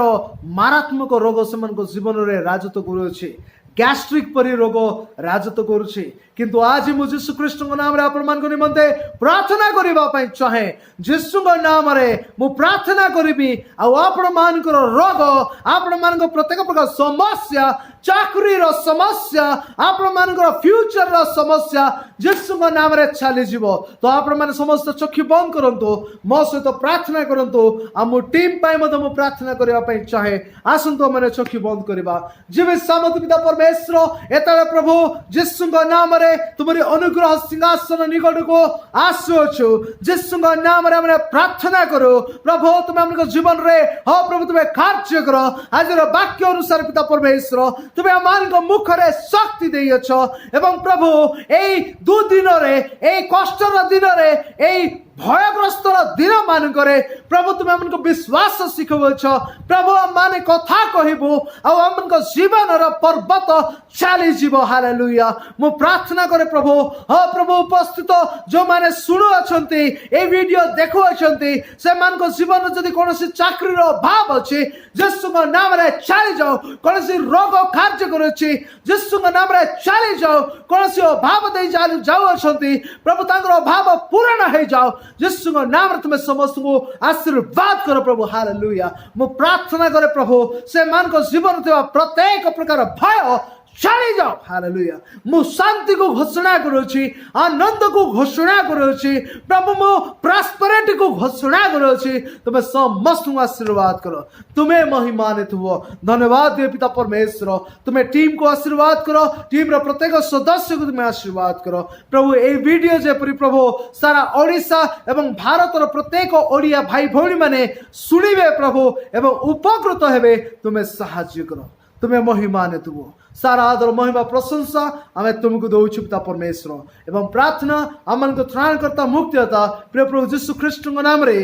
मारात्मक रोग से मान को जीवन रे राजत्व करुछि गैस्ट्रिक परि रोग राजत्व करुछि किंतु आज मु यीशु ख्रीष्ट नाम रे आपण मान को निमंते प्रार्थना करिबा पई चाहे यीशु नाम रे मु प्रार्थना करिबी आ आपण मान को रोग आपण मान को प्रत्येक प्रकार समस्या चाकरी रो समस्या आपण मान को फ्यूचर रो समस्या यीशु नाम रे चली जीवो तो आपण मान समस्त चक्षु बंद करंतु मो सहित प्रार्थना करंतु आ मु टीम पई मद मु प्रार्थना करिबा पई चाहे आसंतो माने चक्षु बंद करिबा जीवे सामर्थ पिता परमेश्वर एतले प्रभु यीशु नाम रे तुम्हारी अनुग्रह सिंहासन निकट को आसुछु यीशु नाम रे हमने प्रार्थना करो प्रभु तुम हमको जीवन रे हो प्रभु तुम्हें कार्य करो आज वाक्य अनुसार पिता परमेश्वर तुम्हें मान को मुख रे शक्ति देइछ एवं प्रभु एई दु दिन रे एई कष्टर दिन रे एई भयग्रस्त दिन मान करे प्रभु तुम्हें हमको विश्वास शिखवछ प्रभु माने कथा कहबो आ हमको जीवन रो पर्वत चली जीव हालेलुया मु प्रार्थना करे प्रभु हाँ प्रभु उपस्थित जो माने सुनु अछंती ए वीडियो देखु अछंती से मान को जीवन जदी कोनोसी चाकरी रो अभाव अछि यीशु नाम रे चली जाओ कोनोसी रोग कार्य करूछि यीशु नाम रे चली जाओ कोनोसी अभाव दे जाओ अछंती प्रभु तांकर अभाव पूर्ण हे जाओ यीशु नाम रे तुम समस्त को आशीर्वाद करो प्रभु हालेलुया मु प्रार्थना करे प्रभु से मान को जीवन थवा प्रत्येक प्रकार भय चली जाओ हालेलुया मु शांति को घोषणा करूछि आनंद को घोषणा करूछि प्रभु मु प्रॉस्पेरिटी को घोषणा करूछि तुम समस्त को आशीर्वाद करो तुम्हें महिमान्वित हो धन्यवाद दे पिता परमेश्वर तुम्हें टीम को आशीर्वाद करो टीम रो प्रत्येक सदस्य को तुम्हें आशीर्वाद करो प्रभु ए वीडियो जेपरि प्रभु सारा ओडिशा एवं भारत रो प्रत्येक ओडिया भाई भौणी माने सुनिबे प्रभु एवं उपकृत हेबे तुम्हें सहायता करो तुम्हें महिमान्वित हो सारा आदर महिमा प्रशंसा आम तुमको दौचु पिता परमेश्वर एवं प्रार्थना आम को त्राणकर्ता मुक्तिदाता प्रिय प्रभु यीशु ख्रीष्ट नाम रे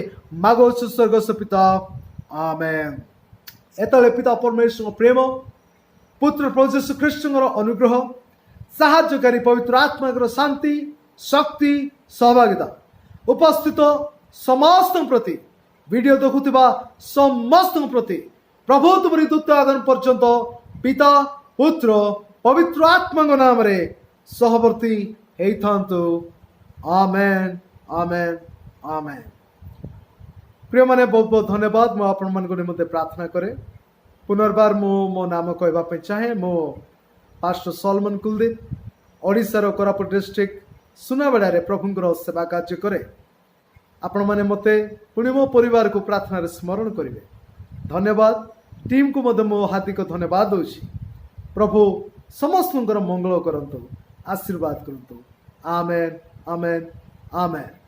मागोछु स्वर्गस्थ पिता आमेन एतले पिता परमेश्वर प्रेम पुत्र प्रभु यीशु ख्रीष्ट अनुग्रह साहाय्यकारी पवित्र आत्मा शांति शक्ति सहभागिता उपस्थित समस्त प्रति वीडियो देखुवा समस्त प्रति प्रभु तुमरी दूत आगमन पर्यंत पिता पुत्र पवित्र आत्मा नाम रे सहवर्ती हेइथांतु आमेन आमेन आमेन प्रिय माने बहुत बहुत धन्यवाद मो आपण मन को निमंते प्रार्थना करे पुनर्बार मो नाम कहबा पे चाहे मो पास्टर सलमन कुलदीप ओडिसा रो कोरापुट डिस्ट्रिक्ट सुनाबेड़ा रे प्रभुंकर सेवा कार्य करे आपण माने मते पुणी मो परिवार को प्रार्थना रे स्मरण करिवे धन्यवाद टीम को मो हार्दिक धन्यवाद दोछि प्रभु समस्त मंगल करंतु आशीर्वाद करंतु आमेन आमेन आमेन।